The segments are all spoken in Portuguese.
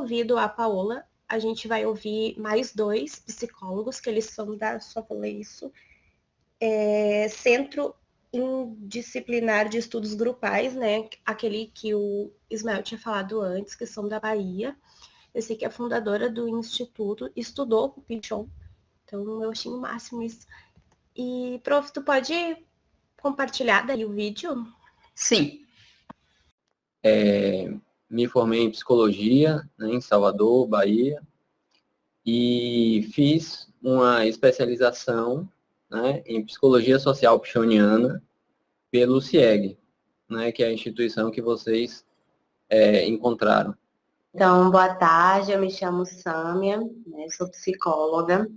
ouvido a Paola, a gente vai ouvir mais 2 psicólogos, que eles são da, só falei isso, Centro Indisciplinar de Estudos Grupais, né? Aquele que o Ismael tinha falado antes, que são da Bahia. Eu sei que a fundadora do instituto estudou com o Pichon, então eu achei o máximo isso. E, prof, tu pode compartilhar daí o vídeo? Sim. Me formei em psicologia, né, em Salvador, Bahia, e fiz uma especialização, né, em psicologia social pichoniana pelo CIEG, né, que é a instituição que vocês encontraram. Então, boa tarde, eu me chamo Sâmia, né, sou psicóloga,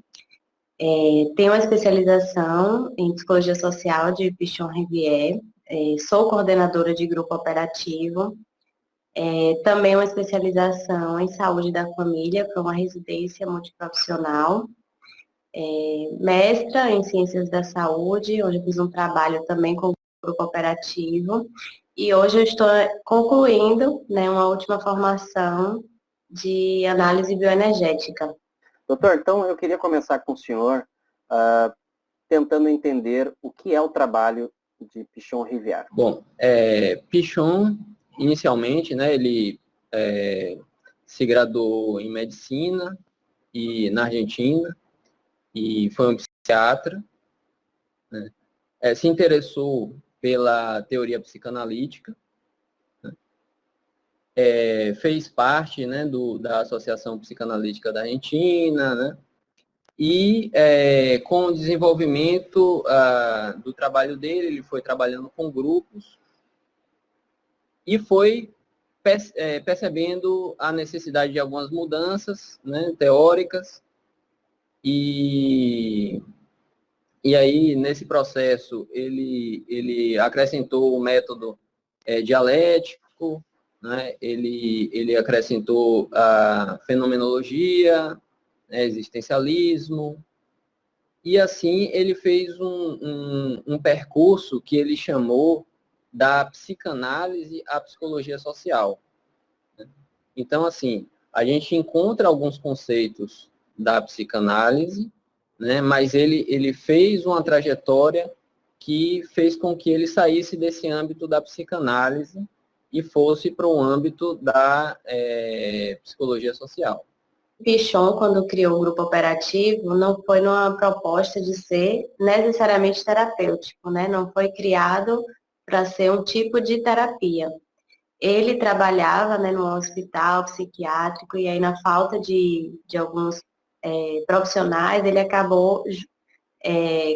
tenho uma especialização em psicologia social de Pichon Rivière, sou coordenadora de grupo operativo, também uma especialização em saúde da família, para uma residência multiprofissional, mestra em ciências da saúde, onde eu fiz um trabalho também com o grupo operativo, e hoje eu estou concluindo, né, uma última formação de análise bioenergética. Doutor, então eu queria começar com o senhor tentando entender o que é o trabalho de Pichon Rivière. Bom, Pichon, inicialmente, né, ele se graduou em medicina na Argentina, e foi um psiquiatra, né, se interessou pela teoria psicanalítica, né, fez parte, né, da Associação Psicanalítica da Argentina, né, e com o desenvolvimento do trabalho dele, ele foi trabalhando com grupos e foi percebendo a necessidade de algumas mudanças, né, teóricas, e aí, nesse processo, ele acrescentou o método dialético, né, ele acrescentou a fenomenologia, né, existencialismo, e assim ele fez um percurso que ele chamou da psicanálise à psicologia social. Então, assim, a gente encontra alguns conceitos da psicanálise, né, mas ele fez uma trajetória que fez com que ele saísse desse âmbito da psicanálise e fosse para o âmbito da psicologia social. Pichon, quando criou o grupo operativo, não foi numa proposta de ser necessariamente terapêutico, né? Não foi criado para ser um tipo de terapia. Ele trabalhava, né, no hospital psiquiátrico e aí na falta de alguns profissionais, ele acabou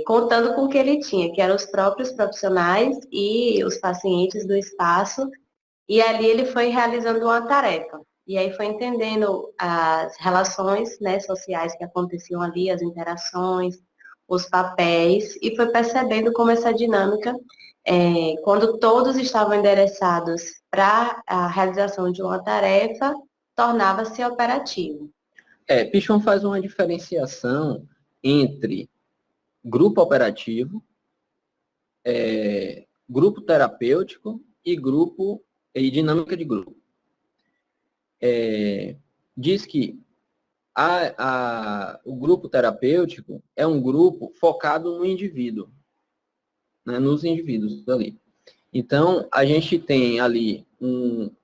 contando com o que ele tinha, que eram os próprios profissionais e os pacientes do espaço, e ali ele foi realizando uma tarefa. E aí foi entendendo as relações, né, sociais que aconteciam ali, as interações, os papéis, e foi percebendo como essa dinâmica, quando todos estavam endereçados para a realização de uma tarefa, tornava-se operativo. Pichon faz uma diferenciação entre grupo operativo, grupo terapêutico e dinâmica de grupo. Diz que o grupo terapêutico é um grupo focado no indivíduo, né, nos indivíduos ali. Então, a gente tem ali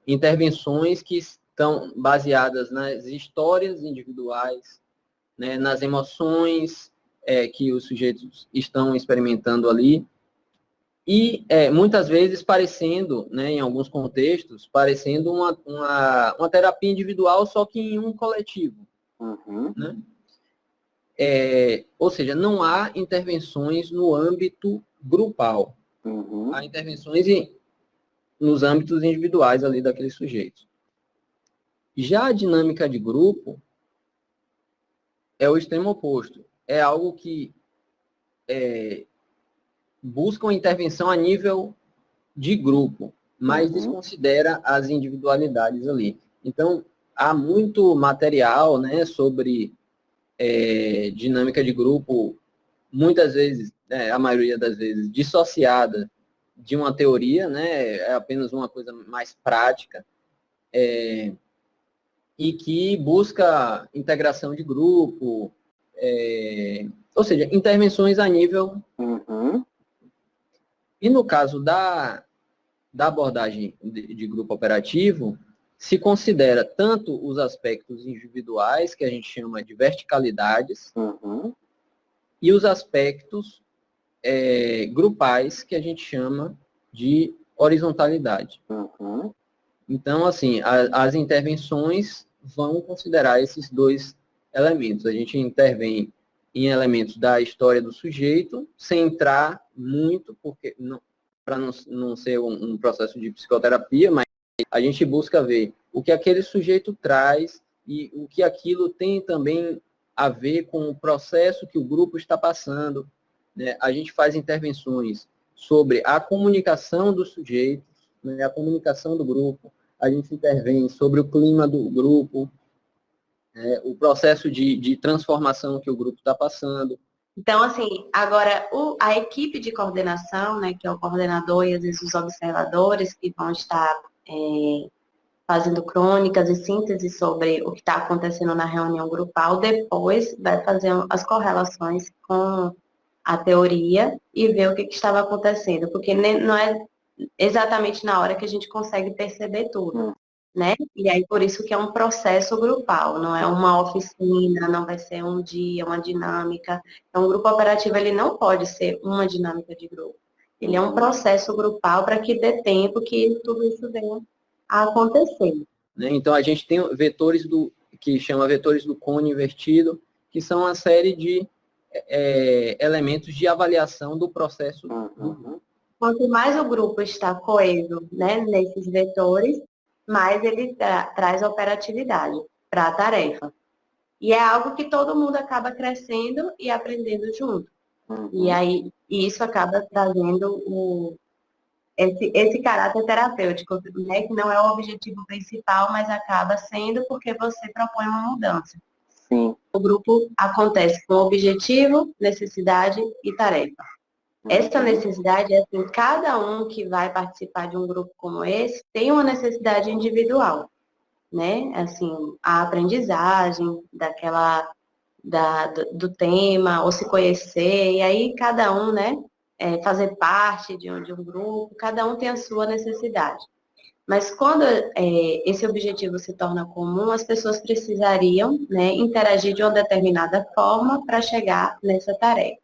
intervenções que estão baseadas nas histórias individuais, né, nas emoções que os sujeitos estão experimentando ali, e muitas vezes parecendo, né, em alguns contextos, parecendo uma terapia individual, só que em um coletivo. Uhum. Né? Ou seja, não há intervenções no âmbito grupal. Uhum. Há intervenções nos âmbitos individuais ali daqueles sujeitos. Já a dinâmica de grupo é o extremo oposto. É algo que busca uma intervenção a nível de grupo, mas desconsidera as individualidades ali. Então, há muito material, né, sobre dinâmica de grupo, muitas vezes, a maioria das vezes, dissociada de uma teoria, né, é apenas uma coisa mais prática. e que busca integração de grupo, ou seja, intervenções a nível... E no caso da abordagem de grupo operativo, se considera tanto os aspectos individuais, que a gente chama de verticalidades, e os aspectos grupais, que a gente chama de horizontalidade. Então, assim, as intervenções vão considerar esses dois elementos. A gente intervém em elementos da história do sujeito, sem entrar muito, porque para não ser um processo de psicoterapia, mas a gente busca ver o que aquele sujeito traz e o que aquilo tem também a ver com o processo que o grupo está passando, né? A gente faz intervenções sobre a comunicação dos sujeitos, né? A comunicação do grupo, a gente intervém sobre o clima do grupo, o processo de transformação que o grupo está passando. Então, assim, agora a equipe de coordenação, né, que é o coordenador e às vezes os observadores que vão estar fazendo crônicas e síntese sobre o que está acontecendo na reunião grupal, depois vai fazer as correlações com a teoria e ver o que estava acontecendo, porque não é exatamente na hora que a gente consegue perceber tudo, né? E aí, por isso que é um processo grupal, não é uma oficina, não vai ser um dia, uma dinâmica. Então, o grupo operativo, ele não pode ser uma dinâmica de grupo. Ele é um processo grupal para que dê tempo que tudo isso venha a acontecer. Então, a gente tem vetores que chama vetores do cone invertido, que são uma série de elementos de avaliação do processo. Quanto mais o grupo está coeso, né, nesses vetores, mais ele traz operatividade para a tarefa. E é algo que todo mundo acaba crescendo e aprendendo junto. E aí, isso acaba trazendo esse caráter terapêutico, né, que não é o objetivo principal, mas acaba sendo porque você propõe uma mudança. Sim. O grupo acontece com objetivo, necessidade e tarefa. Essa necessidade é assim, cada um que vai participar de um grupo como esse tem uma necessidade individual, né? Assim, a aprendizagem do tema, ou se conhecer, e aí cada um, né, fazer parte de um grupo, cada um tem a sua necessidade. Mas quando esse objetivo se torna comum, as pessoas precisariam, né, interagir de uma determinada forma para chegar nessa tarefa.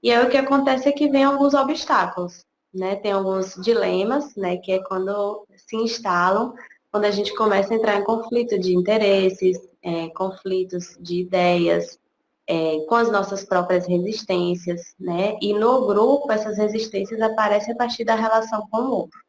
E aí o que acontece é que vem alguns obstáculos, né? Tem alguns dilemas, né? Que é quando se instalam, quando a gente começa a entrar em conflito de interesses, conflitos de ideias, com as nossas próprias resistências, né? E no grupo, essas resistências aparecem a partir da relação com o outro.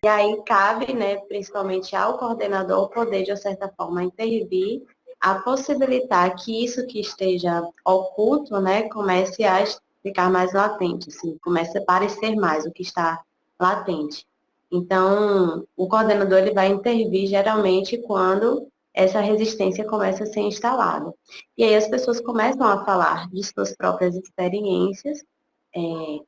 E aí cabe, né, principalmente ao coordenador, poder, de uma certa forma, intervir, a possibilitar que isso que esteja oculto, né, comece a ficar mais latente, assim, comece a aparecer mais o que está latente. Então, o coordenador ele vai intervir geralmente quando essa resistência começa a ser instalada. E aí as pessoas começam a falar de suas próprias experiências,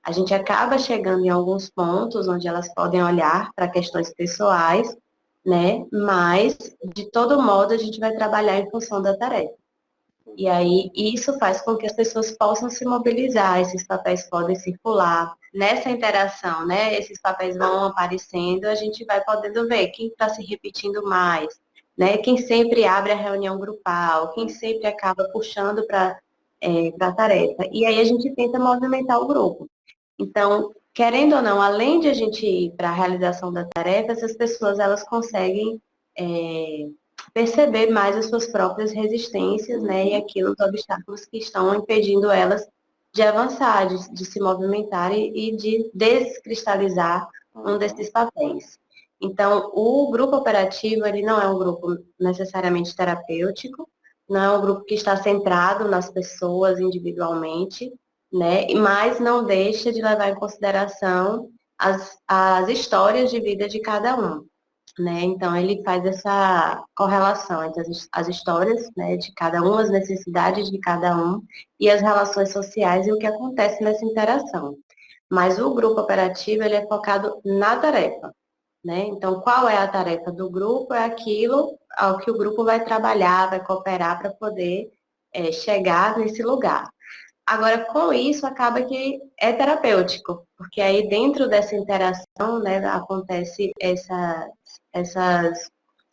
a gente acaba chegando em alguns pontos onde elas podem olhar para questões pessoais, né? Mas, de todo modo, a gente vai trabalhar em função da tarefa. E aí, isso faz com que as pessoas possam se mobilizar, esses papéis podem circular. Nessa interação, né, esses papéis vão aparecendo, a gente vai podendo ver quem está se repetindo mais, né, quem sempre abre a reunião grupal, quem sempre acaba puxando para a tarefa. E aí a gente tenta movimentar o grupo. Então, querendo ou não, além de a gente ir para a realização da tarefa, essas pessoas elas conseguem perceber mais as suas próprias resistências, né, e aquilo, os obstáculos que estão impedindo elas de avançar, de se movimentar e de descristalizar um desses papéis. Então, o grupo operativo, ele não é um grupo necessariamente terapêutico, não é um grupo que está centrado nas pessoas individualmente, né, mas não deixa de levar em consideração as histórias de vida de cada um. Né? Então, ele faz essa correlação entre as histórias, né, de cada um, as necessidades de cada um e as relações sociais e o que acontece nessa interação. Mas o grupo operativo, ele é focado na tarefa. Né? Então, qual é a tarefa do grupo? É aquilo ao que o grupo vai trabalhar, vai cooperar para poder chegar nesse lugar. Agora, com isso, acaba que é terapêutico, porque aí dentro dessa interação, né, acontece essas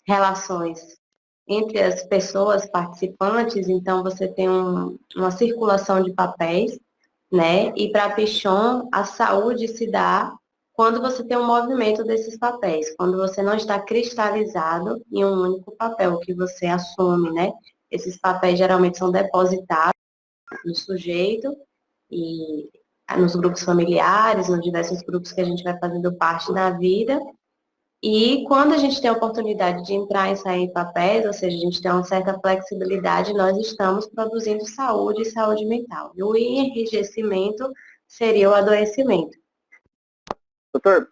relações entre as pessoas participantes, então você tem uma circulação de papéis, né, e para a Pichon, a saúde se dá quando você tem um movimento desses papéis, quando você não está cristalizado em um único papel que você assume, né, esses papéis geralmente são depositados no sujeito e nos grupos familiares, nos diversos grupos que a gente vai fazendo parte da vida. E quando a gente tem a oportunidade de entrar e sair em papéis, ou seja, a gente tem uma certa flexibilidade, nós estamos produzindo saúde e saúde mental. E o enrijecimento seria o adoecimento. Doutor,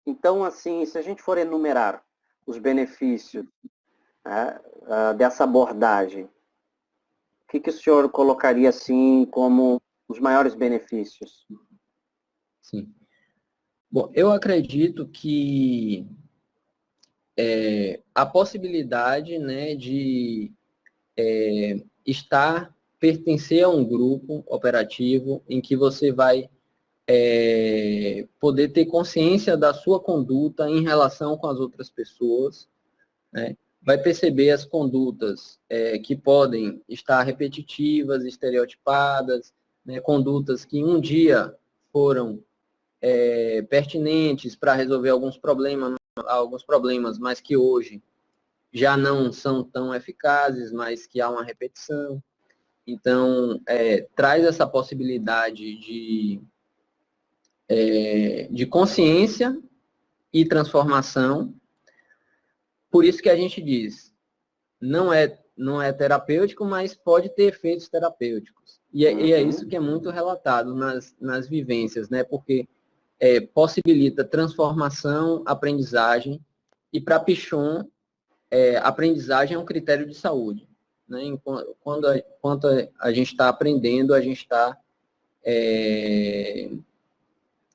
então, assim, se a gente for enumerar os benefícios, né, dessa abordagem, o que o senhor colocaria, assim, como os maiores benefícios? Sim. Bom, eu acredito que a possibilidade, né, de pertencer a um grupo operativo em que você vai poder ter consciência da sua conduta em relação com as outras pessoas, né? Vai perceber as condutas que podem estar repetitivas, estereotipadas, né? Condutas que um dia foram pertinentes para resolver alguns problemas, mas que hoje já não são tão eficazes, mas que há uma repetição. Então, traz essa possibilidade de consciência e transformação. Por isso que a gente diz, não é terapêutico, mas pode ter efeitos terapêuticos. E é isso que é muito relatado nas vivências, né? Porque possibilita transformação, aprendizagem, e para Pichon, aprendizagem é um critério de saúde. Né? Quando a gente está aprendendo, a gente está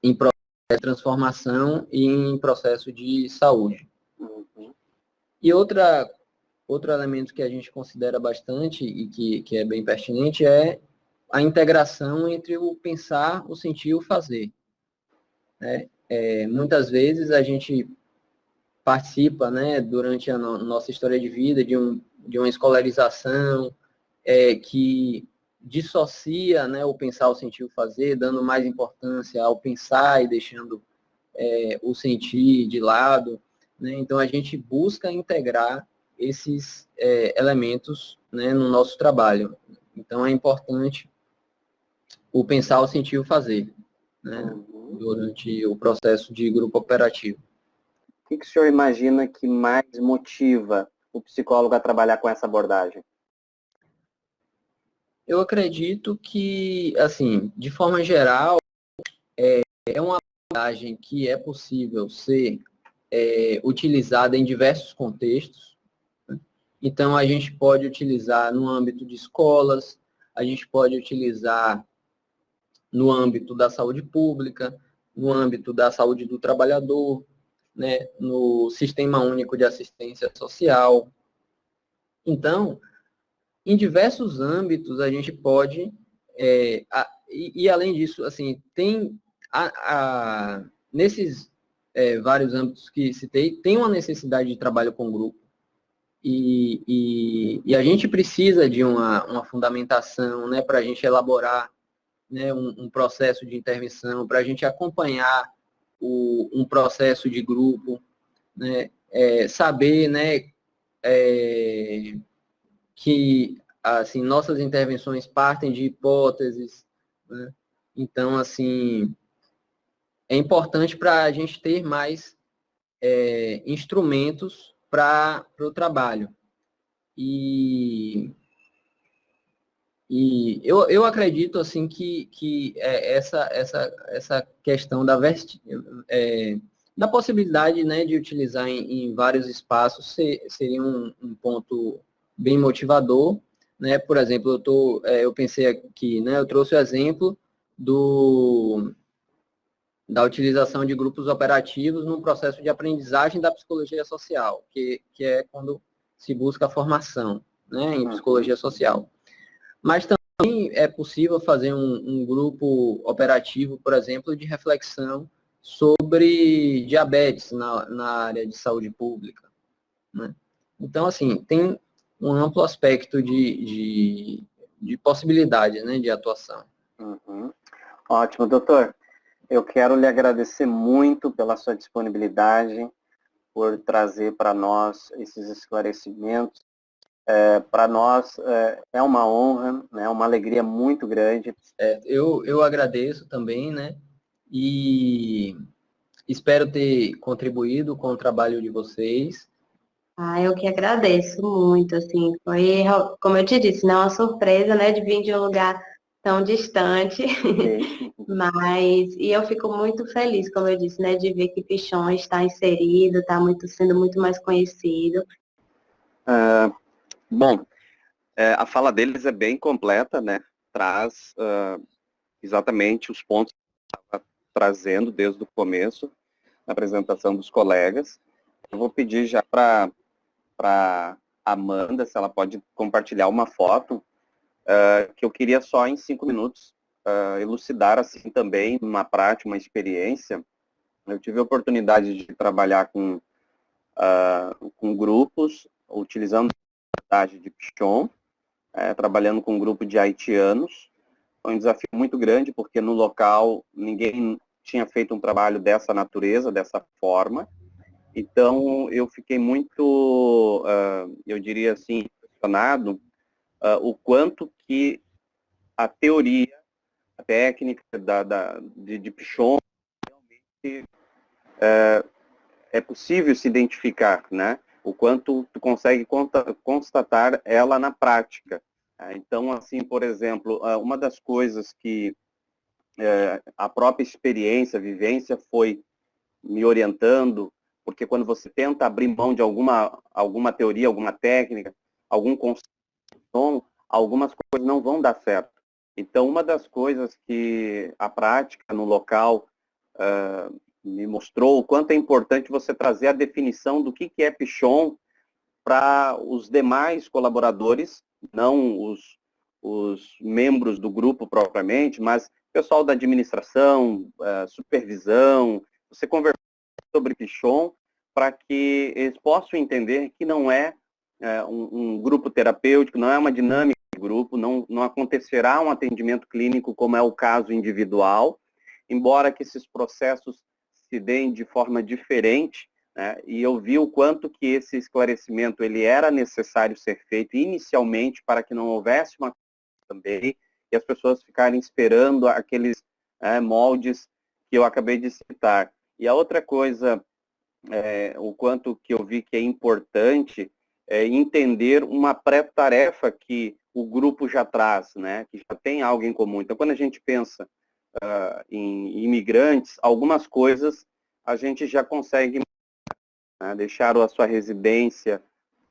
em processo de transformação e em processo de saúde. E outro elemento que a gente considera bastante e que é bem pertinente é a integração entre o pensar, o sentir e o fazer. Né? Muitas vezes a gente participa, né, durante a nossa história de vida de uma escolarização que dissocia, né, o pensar, o sentir, o fazer, dando mais importância ao pensar e deixando o sentir de lado. Né? Então, a gente busca integrar esses elementos, né, no nosso trabalho. Então, é importante o pensar, o sentir e o fazer, né, durante o processo de grupo operativo. O que o senhor imagina que mais motiva o psicólogo a trabalhar com essa abordagem? Eu acredito que, assim, de forma geral, é uma abordagem que é possível ser utilizada em diversos contextos. Né? Então, a gente pode utilizar no âmbito de escolas, a gente pode utilizar no âmbito da saúde pública, no âmbito da saúde do trabalhador, né, no Sistema Único de Assistência Social. Então, em diversos âmbitos, a gente pode, e além disso, assim, tem nesses vários âmbitos que citei, tem uma necessidade de trabalho com grupo, e a gente precisa de uma fundamentação, né, para a gente elaborar, né, um processo de intervenção, para a gente acompanhar um processo de grupo, né, saber, né, que assim, nossas intervenções partem de hipóteses, né? Então, assim, é importante para a gente ter mais instrumentos para o trabalho. E eu acredito assim que essa questão da possibilidade, né, de utilizar em vários espaços seria um ponto bem motivador, né? Por exemplo, eu pensei aqui, né, eu trouxe o exemplo da utilização de grupos operativos no processo de aprendizagem da psicologia social, que é quando se busca a formação, né, em psicologia social. Mas também é possível fazer um grupo operativo, por exemplo, de reflexão sobre diabetes na área de saúde pública, né? Então, assim, tem um amplo aspecto de possibilidade, né, de atuação. Uhum. Ótimo, doutor. Eu quero lhe agradecer muito pela sua disponibilidade, por trazer para nós esses esclarecimentos. Para nós é uma honra, né, uma alegria muito grande. Eu agradeço também, né, e espero ter contribuído com o trabalho de vocês. Eu que agradeço muito, assim, foi, como eu te disse, não é uma surpresa, né, de vir de um lugar tão distante, e eu fico muito feliz, como eu disse, né, de ver que Pichon está inserido, está sendo muito mais conhecido. Bom, a fala deles é bem completa, né, traz exatamente os pontos que eu estava trazendo desde o começo, na apresentação dos colegas. Eu vou pedir já para Amanda, se ela pode compartilhar uma foto, que eu queria só em 5 minutos elucidar assim também, uma prática, uma experiência. Eu tive a oportunidade de trabalhar com grupos, utilizando a metodologia de Pichon, trabalhando com um grupo de haitianos. Foi um desafio muito grande, porque no local ninguém tinha feito um trabalho dessa natureza, dessa forma. Então, eu fiquei muito, eu diria assim, impressionado o quanto que a teoria, a técnica de Pichon realmente é possível se identificar, né? O quanto tu consegue constatar ela na prática. Então, assim, por exemplo, uma das coisas que a própria experiência, a vivência foi me orientando, porque quando você tenta abrir mão de alguma teoria, alguma técnica, algum conceito, algumas coisas não vão dar certo. Então, uma das coisas que a prática no local me mostrou o quanto é importante você trazer a definição do que é Pichon para os demais colaboradores, não os membros do grupo propriamente, mas pessoal da administração, supervisão, você conversar sobre Pichon para que eles possam entender que não é um grupo terapêutico, não é uma dinâmica de grupo, não acontecerá um atendimento clínico como é o caso individual, embora que esses processos se deem de forma diferente, né, e eu vi o quanto que esse esclarecimento ele era necessário ser feito inicialmente para que não houvesse uma também e as pessoas ficarem esperando aqueles moldes que eu acabei de citar. E a outra coisa, o quanto que eu vi que é importante é entender uma pré-tarefa que o grupo já traz, né, que já tem algo em comum. Então, quando a gente pensa em imigrantes, algumas coisas a gente já consegue deixar a sua residência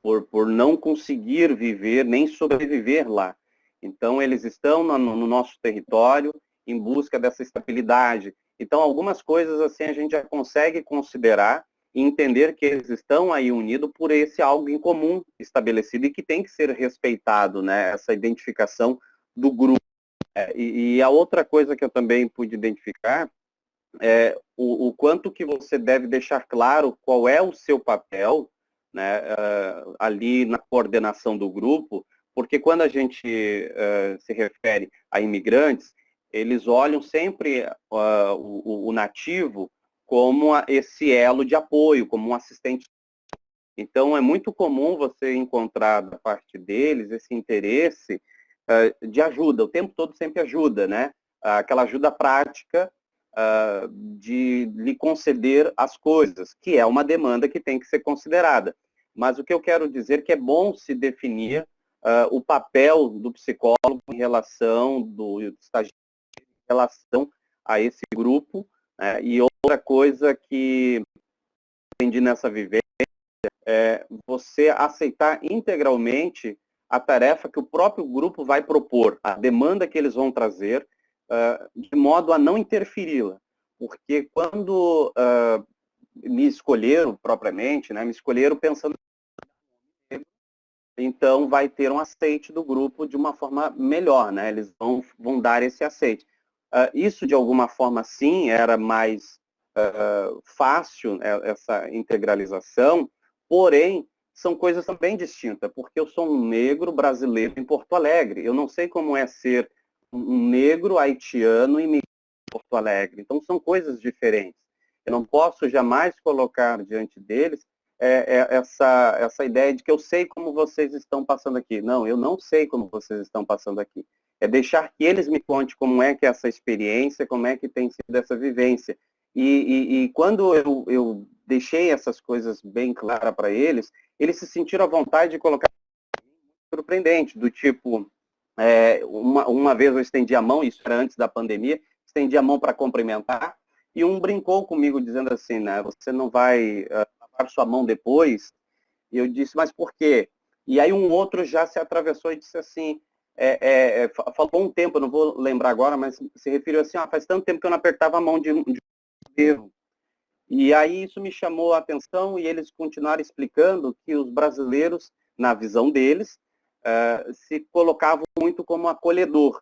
por não conseguir viver, nem sobreviver lá. Então, eles estão no nosso território em busca dessa estabilidade. Então, algumas coisas assim a gente já consegue considerar e entender que eles estão aí unidos por esse algo em comum estabelecido e que tem que ser respeitado, né, essa identificação do grupo. E a outra coisa que eu também pude identificar é o quanto que você deve deixar claro qual é o seu papel, né, ali na coordenação do grupo, porque quando a gente se refere a imigrantes, eles olham sempre o nativo como esse elo de apoio, como um assistente. Então, é muito comum você encontrar da parte deles esse interesse de ajuda, o tempo todo sempre ajuda, né? Aquela ajuda prática de lhe conceder as coisas, que é uma demanda que tem que ser considerada. Mas o que eu quero dizer é que é bom se definir o papel do psicólogo em relação, do estagiário em relação a esse grupo, né? E outra coisa que aprendi nessa vivência é você aceitar integralmente a tarefa que o próprio grupo vai propor, a demanda que eles vão trazer, de modo a não interferi-la. porque quando me escolheram propriamente, né, me escolheram pensando então vai ter um aceite do grupo de uma forma melhor, né? Eles vão dar esse aceite. Isso, de alguma forma, sim, era mais fácil, essa integralização, porém, são coisas também distintas, porque eu sou um negro brasileiro em Porto Alegre. Eu não sei como é ser um negro haitiano em Porto Alegre. Então, são coisas diferentes. Eu não posso jamais colocar diante deles essa ideia de que eu sei como vocês estão passando aqui. Não, eu não sei como vocês estão passando aqui. É deixar que eles me contem como é que é essa experiência, como é que tem sido essa vivência. E quando eu deixei essas coisas bem claras para eles se sentiram à vontade de colocar surpreendente, do tipo, uma vez eu estendi a mão, isso era antes da pandemia, estendi a mão para cumprimentar, e um brincou comigo dizendo assim, né, você não vai lavar sua mão depois? E eu disse, mas por quê? E aí um outro já se atravessou e disse assim, falou um tempo, eu não vou lembrar agora, mas se referiu assim, faz tanto tempo que eu não apertava a mão de um erro. E aí isso me chamou a atenção e eles continuaram explicando que os brasileiros, na visão deles, se colocavam muito como acolhedor.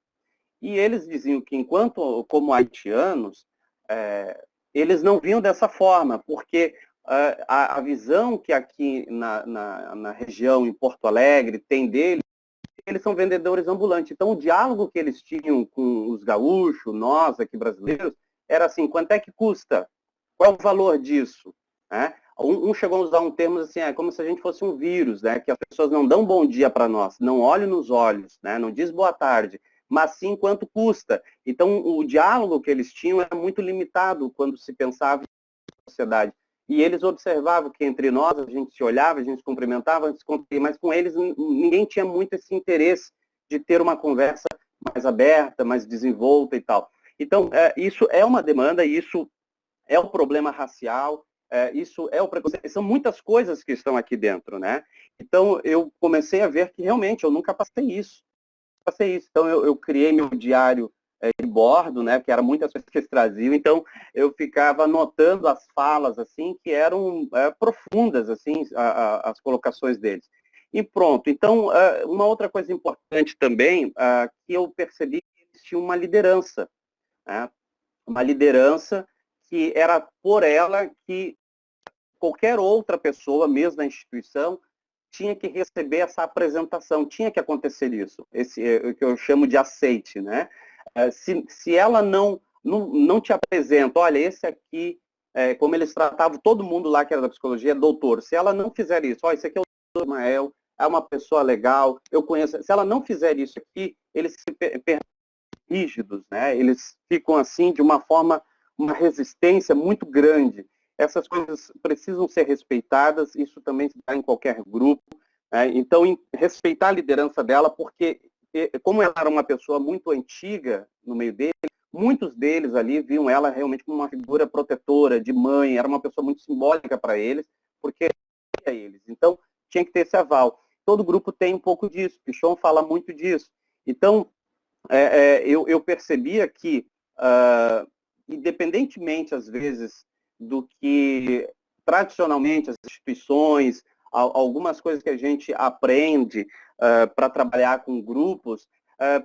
E eles diziam que, enquanto como haitianos, eles não viam dessa forma, porque a visão que aqui na região, em Porto Alegre, tem deles, eles são vendedores ambulantes. Então, o diálogo que eles tinham com os gaúchos, nós aqui brasileiros, era assim, quanto é que custa? Qual é o valor disso? Né? Um chegou a usar um termo assim, como se a gente fosse um vírus, né? Que as pessoas não dão bom dia para nós, não olham nos olhos, né? Não diz boa tarde, mas sim quanto custa. Então, o diálogo que eles tinham era muito limitado quando se pensava em sociedade. E eles observavam que entre nós, a gente se olhava, a gente se cumprimentava, mas com eles ninguém tinha muito esse interesse de ter uma conversa mais aberta, mais desenvolta e tal. Então, isso é uma demanda, isso é o problema racial, isso é o preconceito, são muitas coisas que estão aqui dentro, né? Então, eu comecei a ver que realmente eu nunca passei isso. Então, eu criei meu diário de bordo, né, que era muitas coisas que eles traziam, então eu ficava anotando as falas, assim, que eram profundas, assim, as colocações deles. E pronto. Então, uma outra coisa importante também, que eu percebi que eles tinham uma liderança, né? Uma liderança que era por ela que qualquer outra pessoa, mesmo na instituição, tinha que receber essa apresentação, tinha que acontecer isso, o que eu chamo de aceite, né? Se ela não te apresenta, olha, esse aqui, como eles tratavam todo mundo lá que era da psicologia, doutor, se ela não fizer isso, olha, esse aqui é o doutor Ismael, é uma pessoa legal, eu conheço, se ela não fizer isso aqui, eles se rígidos, né? Eles ficam assim de uma forma, uma resistência muito grande. Essas coisas precisam ser respeitadas, isso também se dá em qualquer grupo. Então, respeitar a liderança dela, porque como ela era uma pessoa muito antiga no meio dele, muitos deles ali viam ela realmente como uma figura protetora, de mãe, era uma pessoa muito simbólica para eles, porque eles. Então, tinha que ter esse aval. Todo grupo tem um pouco disso, Pichon fala muito disso. Então, eu percebia que, independentemente, às vezes, do que tradicionalmente as instituições, algumas coisas que a gente aprende para trabalhar com grupos,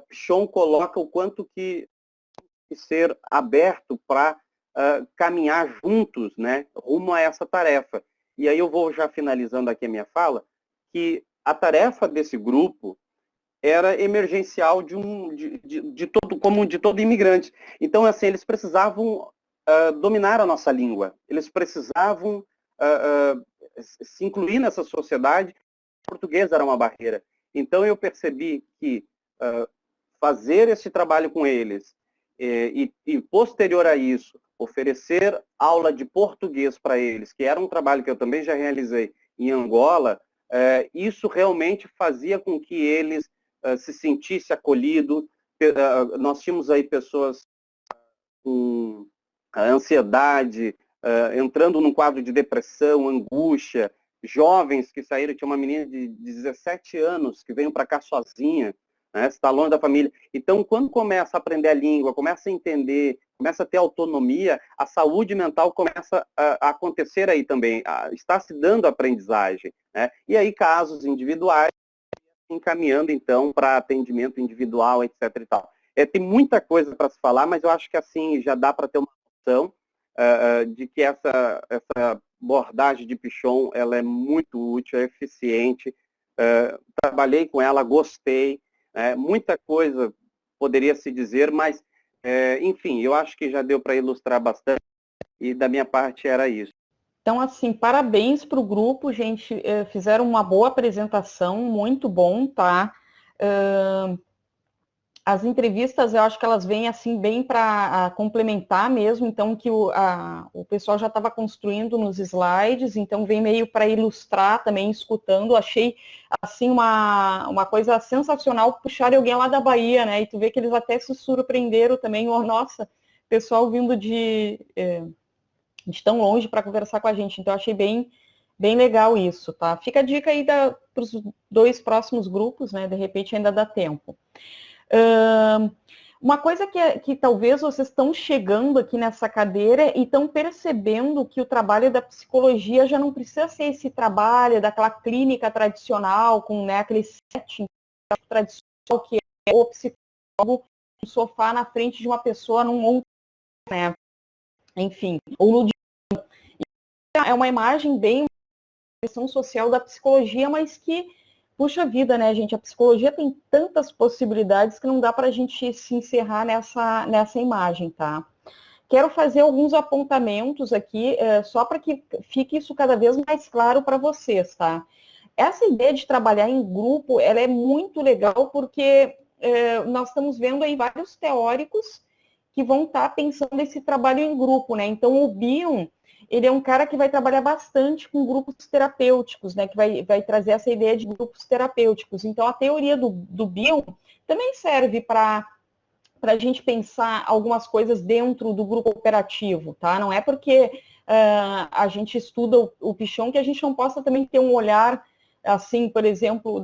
Pichon coloca o quanto que ser aberto para caminhar juntos, né, rumo a essa tarefa. E aí eu vou já finalizando aqui a minha fala, que a tarefa desse grupo era emergencial de todo imigrante. Então, assim, eles precisavam dominar a nossa língua, eles precisavam se incluir nessa sociedade. O português era uma barreira. Então, eu percebi que fazer esse trabalho com eles e posterior a isso, oferecer aula de português para eles, que era um trabalho que eu também já realizei em Angola, isso realmente fazia com que eles se sentisse acolhido. Nós tínhamos aí pessoas com ansiedade, entrando num quadro de depressão, angústia, jovens que saíram, tinha uma menina de 17 anos que veio para cá sozinha, né? Se está longe da família. Então, quando começa a aprender a língua, começa a entender, começa a ter autonomia, a saúde mental começa a acontecer aí também, está se dando aprendizagem, né? E aí casos individuais encaminhando então para atendimento individual, etc. e tal. Tem muita coisa para se falar, mas eu acho que assim já dá para ter uma noção de que essa abordagem de Pichon, ela é muito útil, é eficiente. Trabalhei com ela, gostei. Muita coisa poderia se dizer, mas, enfim, eu acho que já deu para ilustrar bastante e da minha parte era isso. Então, assim, parabéns para o grupo, gente, fizeram uma boa apresentação, muito bom, tá? As entrevistas, eu acho que elas vêm, assim, bem para complementar mesmo, então, que o pessoal já estava construindo nos slides, então vem meio para ilustrar também, escutando. Achei, assim, uma coisa sensacional puxar alguém lá da Bahia, né? E tu vê que eles até se surpreenderam também, nossa, pessoal vindo de tão longe para conversar com a gente. Então, eu achei bem legal isso, tá? Fica a dica aí para os 2 próximos grupos, né? De repente ainda dá tempo. Uma coisa que talvez vocês estão chegando aqui nessa cadeira e estão percebendo que o trabalho da psicologia já não precisa ser esse trabalho daquela clínica tradicional, com, né, aquele setting tradicional que é o psicólogo no sofá na frente de uma pessoa num outro, né? Enfim, ou no é uma imagem bem questão social da psicologia, mas que, puxa vida, né, gente? A psicologia tem tantas possibilidades que não dá para a gente se encerrar nessa imagem, tá? Quero fazer alguns apontamentos aqui, só para que fique isso cada vez mais claro para vocês, tá? Essa ideia de trabalhar em grupo, ela é muito legal porque nós estamos vendo aí vários teóricos que vão estar pensando esse trabalho em grupo, né? Então, o Bion, ele é um cara que vai trabalhar bastante com grupos terapêuticos, né? Que vai trazer essa ideia de grupos terapêuticos. Então, a teoria do Bion também serve para a gente pensar algumas coisas dentro do grupo operativo, tá? Não é porque a gente estuda o Pichon que a gente não possa também ter um olhar, assim, por exemplo,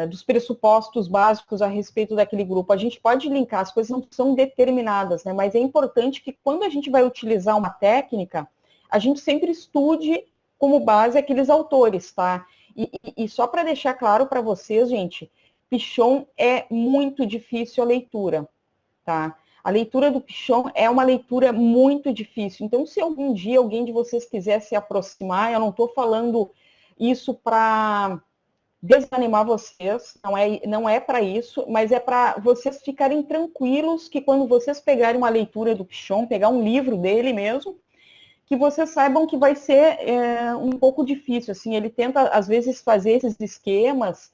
dos pressupostos básicos a respeito daquele grupo. A gente pode linkar, as coisas não são determinadas, né? Mas é importante que quando a gente vai utilizar uma técnica, a gente sempre estude como base aqueles autores, tá? E só para deixar claro para vocês, gente, Pichon é muito difícil a leitura, tá? A leitura do Pichon é uma leitura muito difícil. Então, se algum dia alguém de vocês quiser se aproximar, eu não estou falando isso para desanimar vocês, não é para isso, mas é para vocês ficarem tranquilos que quando vocês pegarem uma leitura do Pichon, pegar um livro dele mesmo, que vocês saibam que vai ser um pouco difícil. Assim, ele tenta, às vezes, fazer esses esquemas,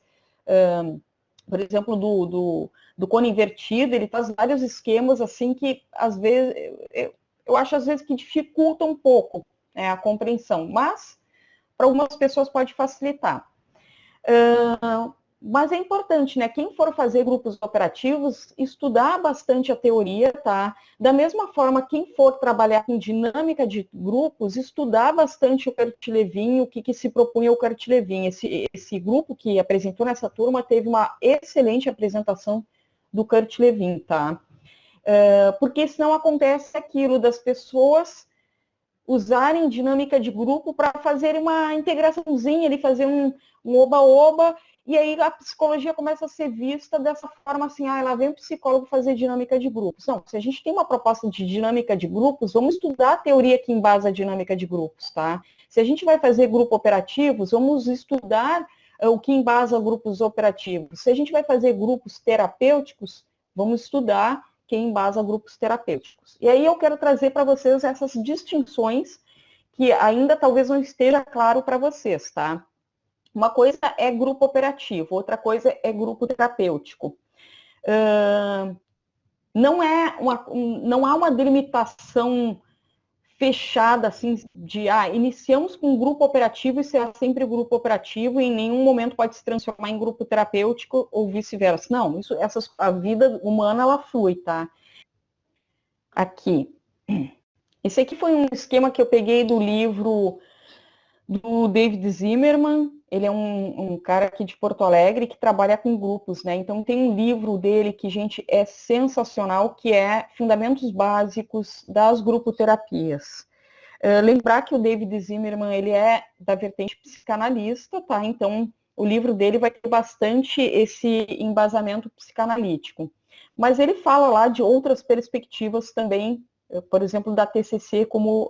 por exemplo, do cone invertido, ele faz vários esquemas assim que, às vezes, eu acho às vezes que dificulta um pouco, né, a compreensão, mas para algumas pessoas pode facilitar. Mas é importante, né? Quem for fazer grupos operativos, estudar bastante a teoria, tá? Da mesma forma, quem for trabalhar com dinâmica de grupos, estudar bastante o Kurt Lewin, o que se propunha o Kurt Lewin. Esse grupo que apresentou nessa turma teve uma excelente apresentação do Kurt Lewin, tá? Porque senão acontece aquilo das pessoas usarem dinâmica de grupo para fazer uma integraçãozinha, ele fazer um oba-oba, e aí a psicologia começa a ser vista dessa forma assim, lá vem o psicólogo fazer dinâmica de grupos. Não, se a gente tem uma proposta de dinâmica de grupos, vamos estudar a teoria que embasa a dinâmica de grupos, tá? Se a gente vai fazer grupo operativos, vamos estudar o que embasa grupos operativos. Se a gente vai fazer grupos terapêuticos, vamos estudar quem embasa grupos terapêuticos. E aí eu quero trazer para vocês essas distinções que ainda talvez não esteja claro para vocês, tá? Uma coisa é grupo operativo, outra coisa é grupo terapêutico. Não há uma delimitação fechada, assim, de iniciamos com um grupo operativo e será sempre grupo operativo e em nenhum momento pode se transformar em grupo terapêutico ou vice-versa. Não, a vida humana, ela flui, tá? Aqui. Esse aqui foi um esquema que eu peguei do livro do David Zimmerman, ele é um cara aqui de Porto Alegre que trabalha com grupos, né? Então tem um livro dele que, gente, é sensacional, que é Fundamentos Básicos das Grupoterapias. Lembrar que o David Zimmerman, ele é da vertente psicanalista, tá? Então o livro dele vai ter bastante esse embasamento psicanalítico. Mas ele fala lá de outras perspectivas também, por exemplo, da TCC como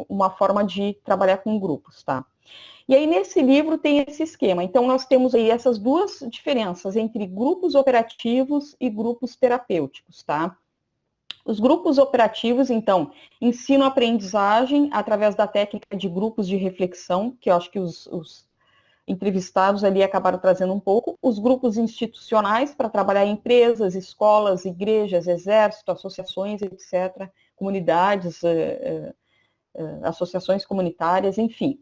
uma forma de trabalhar com grupos, tá? E aí, nesse livro, tem esse esquema. Então, nós temos aí essas duas diferenças entre grupos operativos e grupos terapêuticos, tá? Os grupos operativos, então, ensinam a aprendizagem através da técnica de grupos de reflexão, que eu acho que os entrevistados ali acabaram trazendo um pouco. Os grupos institucionais, para trabalhar em empresas, escolas, igrejas, exército, associações, etc., comunidades, associações comunitárias, enfim.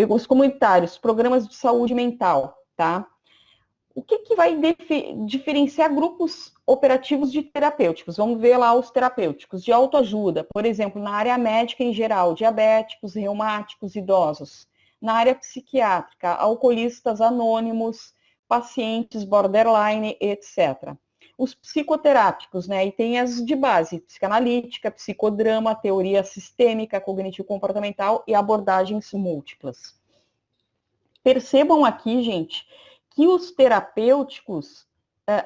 Os comunitários, programas de saúde mental, tá? O que vai diferenciar grupos operativos de terapêuticos? Vamos ver lá os terapêuticos de autoajuda, por exemplo, na área médica em geral, diabéticos, reumáticos, idosos. Na área psiquiátrica, alcoolistas anônimos, pacientes borderline, etc. Os psicoterápicos, né? E tem as de base, psicanalítica, psicodrama, teoria sistêmica, cognitivo-comportamental e abordagens múltiplas. Percebam aqui, gente, que os terapêuticos,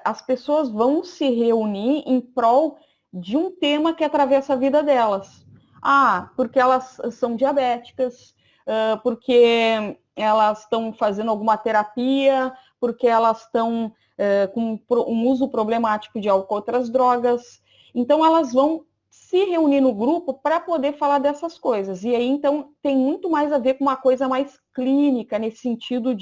as pessoas vão se reunir em prol de um tema que atravessa a vida delas. Ah, porque elas são diabéticas, porque elas estão fazendo alguma terapia, porque elas estão com um uso problemático de álcool ou outras drogas. Então, elas vão se reunir no grupo para poder falar dessas coisas. E aí, então, tem muito mais a ver com uma coisa mais clínica, nesse sentido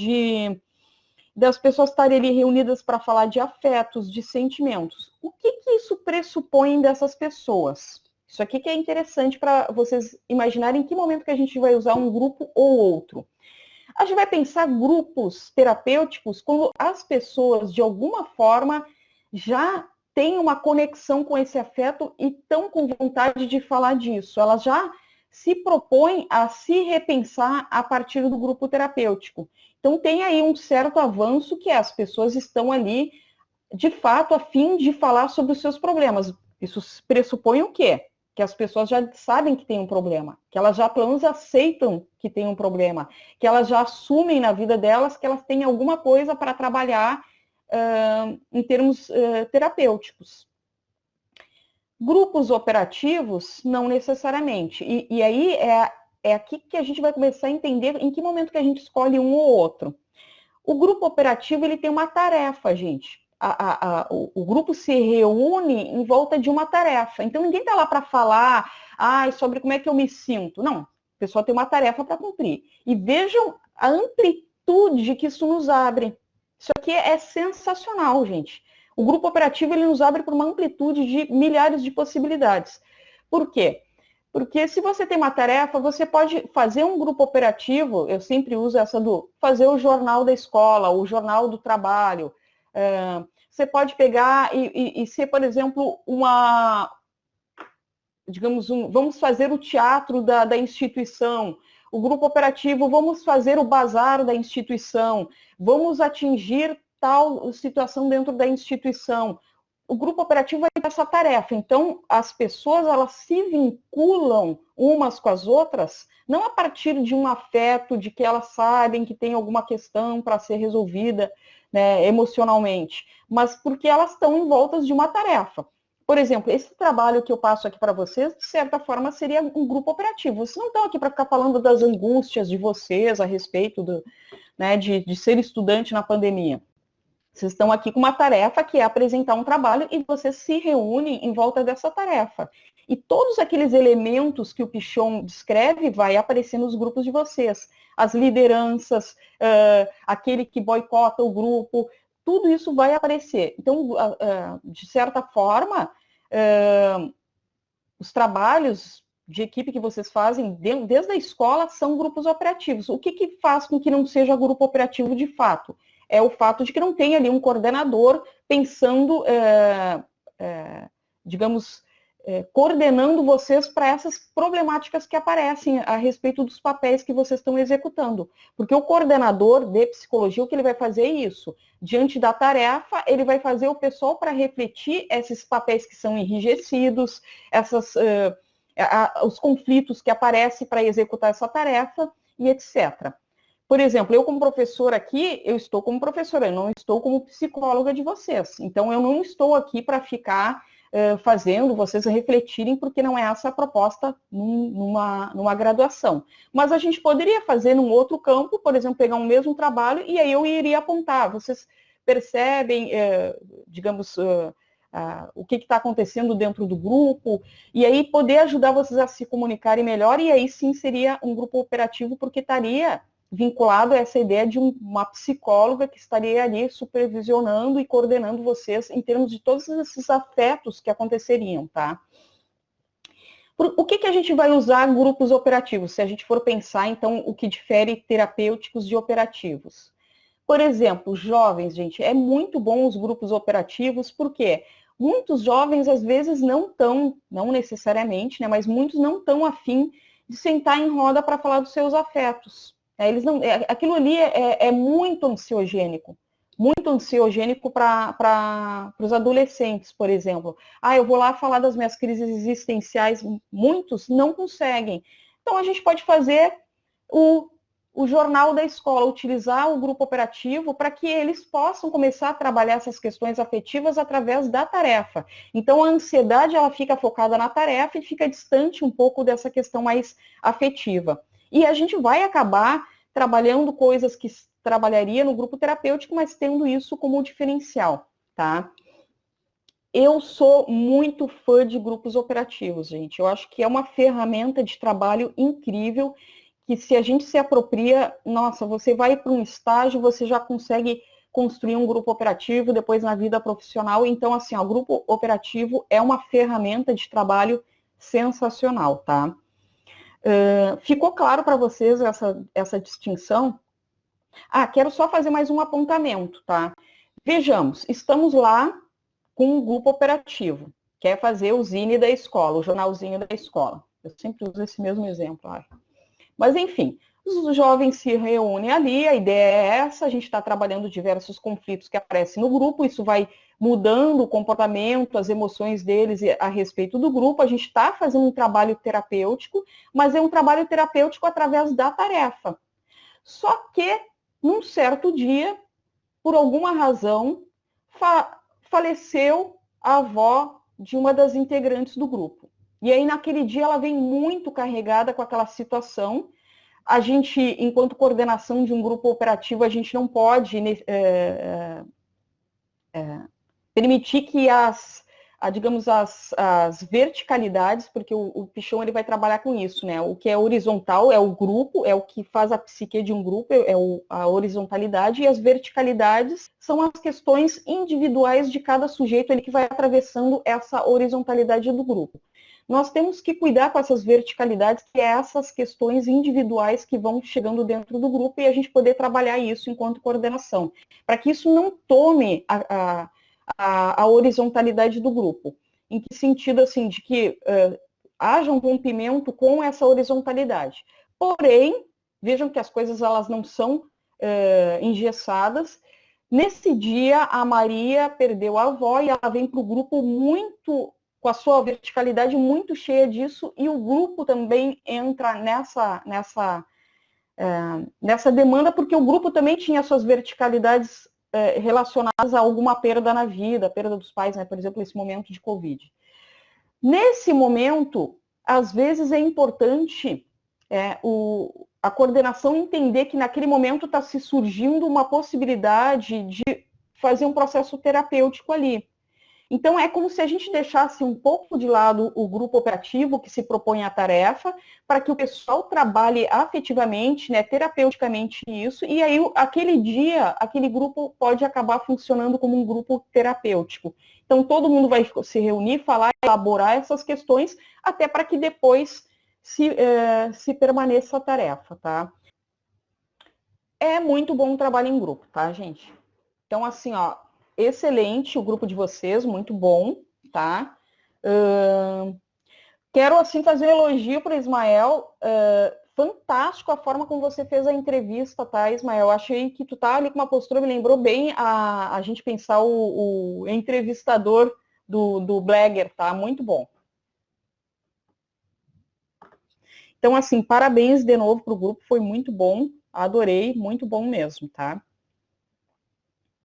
das pessoas estarem ali reunidas para falar de afetos, de sentimentos. O que isso pressupõe dessas pessoas? Isso aqui que é interessante para vocês imaginarem em que momento que a gente vai usar um grupo ou outro. A gente vai pensar grupos terapêuticos quando as pessoas, de alguma forma, já têm uma conexão com esse afeto e estão com vontade de falar disso. Elas já se propõem a se repensar a partir do grupo terapêutico. Então, tem aí um certo avanço que as pessoas estão ali, de fato, a fim de falar sobre os seus problemas. Isso pressupõe o quê? Que as pessoas já sabem que tem um problema, que elas já pelo menos aceitam que tem um problema, que elas já assumem na vida delas que elas têm alguma coisa para trabalhar em termos terapêuticos. Grupos operativos, não necessariamente. E aí é aqui que a gente vai começar a entender em que momento que a gente escolhe um ou outro. O grupo operativo, ele tem uma tarefa, gente. O grupo se reúne em volta de uma tarefa. Então, ninguém está lá para falar sobre como é que eu me sinto. Não, a pessoa tem uma tarefa para cumprir. E vejam a amplitude que isso nos abre. Isso aqui é sensacional, gente. O grupo operativo, ele nos abre por uma amplitude de milhares de possibilidades. Por quê? Porque se você tem uma tarefa, você pode fazer um grupo operativo, eu sempre uso essa do fazer o jornal da escola, o jornal do trabalho. Você pode pegar e ser, por exemplo, vamos fazer o teatro da instituição. O grupo operativo, vamos fazer o bazar da instituição. Vamos atingir tal situação dentro da instituição. O grupo operativo vai ter essa tarefa. Então, as pessoas, elas se vinculam umas com as outras, não a partir de um afeto, de que elas sabem que tem alguma questão para ser resolvida, né, emocionalmente, mas porque elas estão envoltas de uma tarefa. Por exemplo, esse trabalho que eu passo aqui para vocês, de certa forma, seria um grupo operativo. Vocês não estão aqui para ficar falando das angústias de vocês a respeito de ser estudante na pandemia. Vocês estão aqui com uma tarefa que é apresentar um trabalho e vocês se reúnem em volta dessa tarefa. E todos aqueles elementos que o Pichon descreve vai aparecer nos grupos de vocês. As lideranças, aquele que boicota o grupo, tudo isso vai aparecer. Então, de certa forma, os trabalhos de equipe que vocês fazem desde a escola são grupos operativos. O que faz com que não seja grupo operativo de fato? É o fato de que não tem ali um coordenador pensando, coordenando vocês para essas problemáticas que aparecem a respeito dos papéis que vocês estão executando. Porque o coordenador de psicologia, o que ele vai fazer é isso. Diante da tarefa, ele vai fazer o pessoal para refletir esses papéis que são enrijecidos, os conflitos que aparecem para executar essa tarefa e etc. Por exemplo, eu como professora aqui, eu estou como professora, eu não estou como psicóloga de vocês. Então, eu não estou aqui para ficar fazendo vocês refletirem, porque não é essa a proposta numa graduação. Mas a gente poderia fazer num outro campo, por exemplo, pegar um mesmo trabalho e aí eu iria apontar. Vocês percebem, digamos, o que está acontecendo dentro do grupo, e aí poder ajudar vocês a se comunicarem melhor, e aí sim seria um grupo operativo, porque estaria vinculado a essa ideia de uma psicóloga que estaria ali supervisionando e coordenando vocês em termos de todos esses afetos que aconteceriam, tá? O que a gente vai usar grupos operativos, se a gente for pensar, então, o que difere terapêuticos de operativos? Por exemplo, jovens, gente, é muito bom os grupos operativos, porque muitos jovens, às vezes, não necessariamente, né, mas muitos não estão afim de sentar em roda para falar dos seus afetos. Aquilo ali é muito ansiogênico para os adolescentes, por exemplo. Eu vou lá falar das minhas crises existenciais, muitos não conseguem. Então, a gente pode fazer o jornal da escola, utilizar o grupo operativo para que eles possam começar a trabalhar essas questões afetivas através da tarefa. Então, a ansiedade ela fica focada na tarefa e fica distante um pouco dessa questão mais afetiva. E a gente vai acabar trabalhando coisas que trabalharia no grupo terapêutico, mas tendo isso como diferencial, tá? Eu sou muito fã de grupos operativos, gente. Eu acho que é uma ferramenta de trabalho incrível, que se a gente se apropria, nossa, você vai para um estágio, você já consegue construir um grupo operativo, depois na vida profissional. Então, assim, o grupo operativo é uma ferramenta de trabalho sensacional, tá? Ficou claro para vocês essa distinção? Quero só fazer mais um apontamento, tá? Vejamos, estamos lá com um grupo operativo, quer fazer o zine da escola, o jornalzinho da escola. Eu sempre uso esse mesmo exemplo, acho. Mas, enfim, os jovens se reúnem ali, a ideia é essa, a gente está trabalhando diversos conflitos que aparecem no grupo, isso vai mudando o comportamento, as emoções deles a respeito do grupo, a gente está fazendo um trabalho terapêutico, mas é um trabalho terapêutico através da tarefa. Só que, num certo dia, por alguma razão, faleceu a avó de uma das integrantes do grupo. E aí, naquele dia, ela vem muito carregada com aquela situação. A gente, enquanto coordenação de um grupo operativo, a gente não pode permitir que digamos, as verticalidades, porque o Pichon ele vai trabalhar com isso, né? O que é horizontal é o grupo, é o que faz a psique de um grupo, a horizontalidade, e as verticalidades são as questões individuais de cada sujeito, ele que vai atravessando essa horizontalidade do grupo. Nós temos que cuidar com essas verticalidades, que é essas questões individuais que vão chegando dentro do grupo, e a gente poder trabalhar isso enquanto coordenação, para que isso não tome a horizontalidade do grupo. Em que sentido, assim, de que haja um rompimento com essa horizontalidade. Porém, vejam que as coisas elas não são engessadas. Nesse dia, a Maria perdeu a avó e ela vem para o grupo muito, com a sua verticalidade muito cheia disso, e o grupo também entra nessa demanda, porque o grupo também tinha suas verticalidades relacionadas a alguma perda na vida, a perda dos pais, né, por exemplo, nesse momento de Covid. Nesse momento, às vezes é importante a coordenação entender que naquele momento está se surgindo uma possibilidade de fazer um processo terapêutico ali. Então, é como se a gente deixasse um pouco de lado o grupo operativo que se propõe a tarefa, para que o pessoal trabalhe afetivamente, né, terapeuticamente isso, e aí aquele dia, aquele grupo pode acabar funcionando como um grupo terapêutico. Então, todo mundo vai se reunir, falar, elaborar essas questões, até para que depois se permaneça a tarefa, tá? É muito bom o trabalho em grupo, tá, gente? Então, assim, ó, excelente o grupo de vocês, muito bom, tá? Quero, assim, fazer um elogio para o Ismael. Fantástico a forma como você fez a entrevista, tá, Ismael? Achei que tu tá ali com uma postura, me lembrou bem a gente pensar o entrevistador do Blagger, tá? Muito bom. Então, assim, parabéns de novo para o grupo, foi muito bom, adorei, muito bom mesmo, tá?